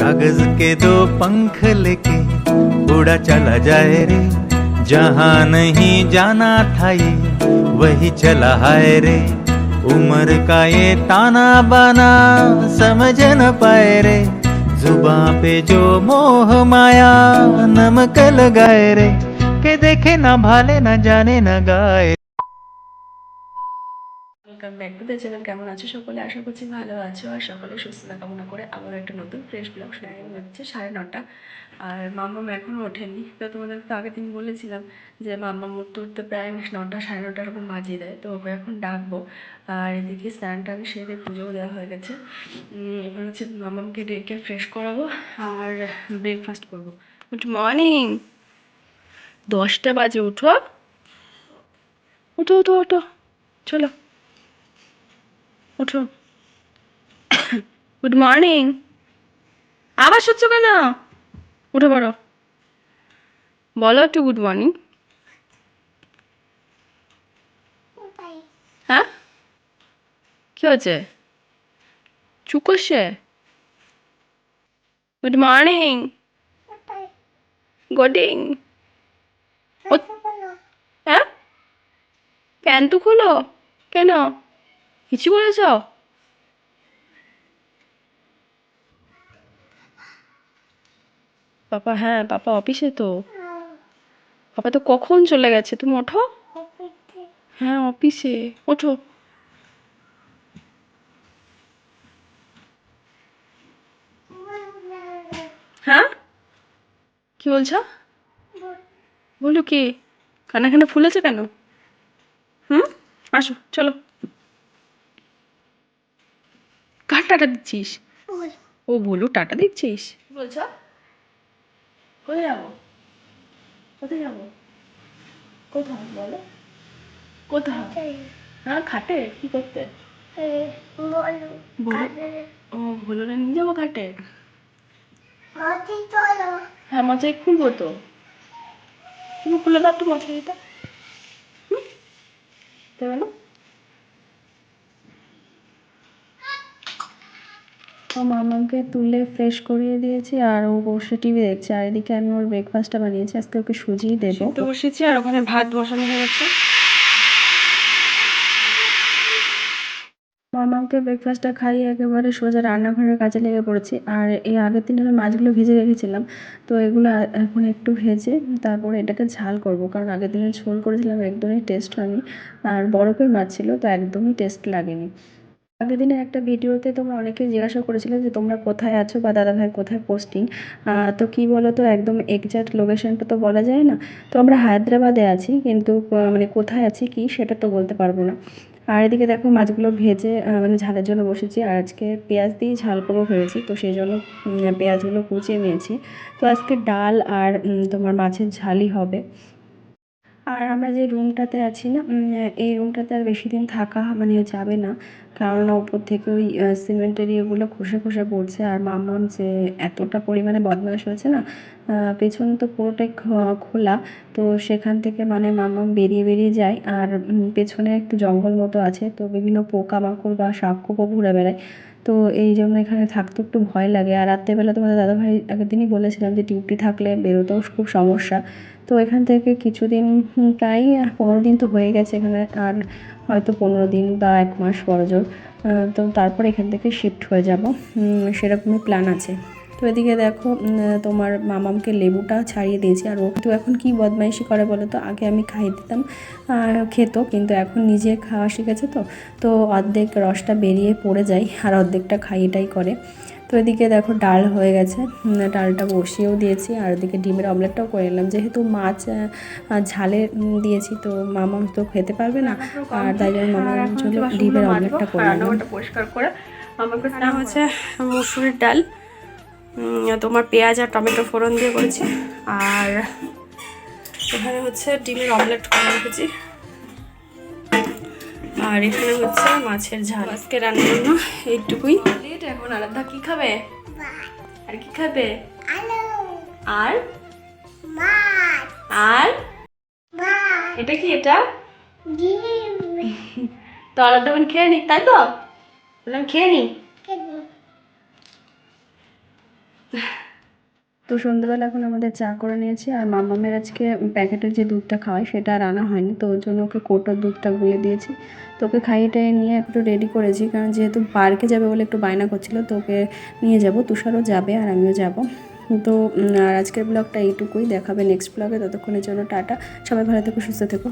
कागज के दो पंख लेके उड़ा चला जाए रे, जहाँ नहीं जाना था ये वही चला है रे। उम्र का ये ताना बाना समझ न पाए रे, जुबां पे जो मोह माया नमक लगाए रे, के देखे ना भाले ना जाने ना गाए। Welcome back to the channel. কেমন আছো সকলে? আশা করছি ভালো আছো আর সকলে সুস্থতা কামনা করে আবার একটা নতুন ফ্রেশ ব্লগ শুরু হচ্ছে 9:30। আর মাম্মাম এখনও ওঠেনি। তো তোমাদের তো আগের দিন বলেছিলাম যে মাম্মাম উঠতে উঠতে প্রায় 9টা 9:30 এরকম বাজিয়ে দেয়, তো ওকে এখন ডাকবো। আর এদিকে স্নান টান সেরে পুজোও দেওয়া হয়ে গেছে। এবার হচ্ছে মাম্মামকে ডেকে ফ্রেশ করাবো আর ব্রেকফাস্ট করবো। Good morning. 10টা বাজে, উঠো উঠো উঠো উঠো, চলো ওঠো। Good morning. আবার শুচ্ছ কেন? উঠে পড়ো, বলো একটু গুড মর্নিং। হ্যাঁ, কি হচ্ছে? চুপ করছে? Good morning. গুডিং। হ্যাঁ, প্যান্ট তো খোলো। কেন, কিছু বলেছ? পাপা, হ্যাঁ পাপা অফিসে তো। পাপা তো কখন চলে গেছে, তুমি ওঠো। হ্যাঁ অফিসে, ওঠো। হ্যাঁ, কি বলছো? বলো কি? কানে কানে ফুলেছে কেন? হুম, আসো চলো। কার টাটা দিচ্ছিস? ও বলু টাটা দিচ্ছিস? কি বলছো? কোথায় যাবো? কোথায় যাবো? কোথায় বলো? কোথায়? হ্যাঁ খাটে, কি করতে? ও ভুলুরে নিয়ে যাবো খাটে? হ্যাঁ মজাই খুলবো তো। তুমি খুলে দাও তো মশারিটা। দেবে না? ও মামাকে তুলে ফ্রেশ করিয়ে দিয়েছি আর ও বসে টিভি দেখছে, আর এদিকে আমি ওর ব্রেকফাস্টটা বানিয়েছি, আজকে ওকে সুজিই দেবো। তো বসেছি আর ওখানে ভাত বসানো হয়ে গেছে। মামাকে ব্রেকফাস্টটা খাইয়ে একেবারে সোজা রান্নাঘরের কাজে লেগে পড়েছি। আর এই আগের দিন আমি মাছগুলো ভেজে রেখেছিলাম, তো এগুলো এখন একটু ভেজে তারপরে এটাকে ঝাল করব, কারণ আগের দিনে ঝোল করেছিলাম একদমই টেস্ট হয়নি। আর বরফের মাছ ছিল, তো একদমই টেস্ট লাগেনি। আগের দিনের একটা ভিডিওতে তোমরা অনেকেই জিজ্ঞাসা করেছিলে যে তোমরা কোথায় আছো বা দাদাভাই কোথায় পোস্টিং। তো কি বলো তো, একদম এক্স্যাক্ট লোকেশনটা তো বলা যায় না। তো আমরা হায়দ্রাবাদে আছি, কিন্তু মানে কোথায় আছি কি সেটা তো বলতে পারবো না। আর এদিকে দেখো মাছগুলো ভেজে মানে ঝালের জন্য বসেছি, আর আজকে পেঁয়াজ দিয়ে ঝাল করবো ভেবেছি, তো সেই জন্য পেঁয়াজগুলো কুচিয়ে নিয়েছি। তো আজকে ডাল আর তোমার মাছের ঝালই হবে। আর আমরা যে রুমটাতে আছি না, এই রুমটাতে আর বেশি দিন থাকা মানে যাবে না, কারণ ওপর থেকে ওই সিমেন্টের ইয়েগুলো খসে খসে পড়ছে। আর মাম্মাম যে এতটা পরিমাণে বদমাশ হয়েছে না, পেছন তো পুরোটাই খোলা, তো সেখান থেকে মানে মাম্মাম বেরিয়ে বেরিয়ে যায়। আর পেছনে একটু জঙ্গল মতো আছে, তো বিভিন্ন পোকামাকড় বা সাপ খোপও ঘুরে বেড়ায়। তো এই জন্য এখানে থাকতে একটু ভয় লাগে। আর রাত্রেবেলা তোমাদের দাদাভাই আগের দিনই বলেছিলাম যে ডিউটি থাকলে বেরোতেও খুব সমস্যা। তো এখান থেকে কিছুদিন, প্রায় 15 দিন তো হয়ে গেছে এখানে, আর হয়তো 15 দিন বা 1 মাস বড়জোর। তো তারপর এখান থেকে শিফট হয়ে যাব, সেরকমই প্ল্যান আছে। তো এদিকে দেখো তোমার মামামকে লেবুটা ছাড়িয়ে দিয়েছি। আর ও তো এখন কি বদমাইশি করে বলো তো, আগে আমি খাইয়ে দিতাম খেত, কিন্তু এখন নিজে খাওয়া শিখেছে, তো অর্ধেক রসটা বেরিয়ে পড়ে যায় আর অর্ধেকটা খাইয়েটাই করে। তো এদিকে দেখো ডাল হয়ে গেছে, ডালটা বসিয়েও দিয়েছি। আর ওদিকে ডিমের অমলেটটাও করে নিলাম, যেহেতু মাছ ঝালে দিয়েছি, তো মামা তো খেতে পারবে না, আর তাই জন্য মামার জন্য ডিমের অমলেটটা করে নিলাম। পরিষ্কার করে আমাকে হচ্ছে মুসুরির ডাল, তোমার পেঁয়াজ আর টমেটো ফোড়ন দিয়ে করেছি। আর এখানে হচ্ছে ডিমের অমলেট করে রেখেছি। আর এখানে হচ্ছে মাছের ঝাল। আজকে রান্নার জন্য এইটুকুই। এখন আলাদা কি খাবে? আর কি খাবে? আর আর এটা কি? এটা তো আলাদা খেয়ে নি, তাই তো বললাম খেয়ে নি। তো সন্ধ্যেবেলা এখন আমাদের চা করে নিয়েছি, আর মাম্মামের আজকে প্যাকেটের যে দুধটা খাওয়াই সেটা আর আনা হয়নি, তো ওর জন্য ওকে কোটোর দুধটা গুলে দিয়েছি। তো ওকে খাইয়ে টাইয়ে নিয়ে একটু রেডি করেছি, কারণ যেহেতু পার্কে যাবে বলে একটু বায়না করছিল, তো ওকে নিয়ে যাব। তুষারও যাবে আর আমিও যাব। তো আর আজকের ব্লগটা এইটুকুই, দেখাবে নেক্সট ব্লগে। ততক্ষণের জন্য টাটা, সবাই ভালো থেকো, সুস্থ থেকো।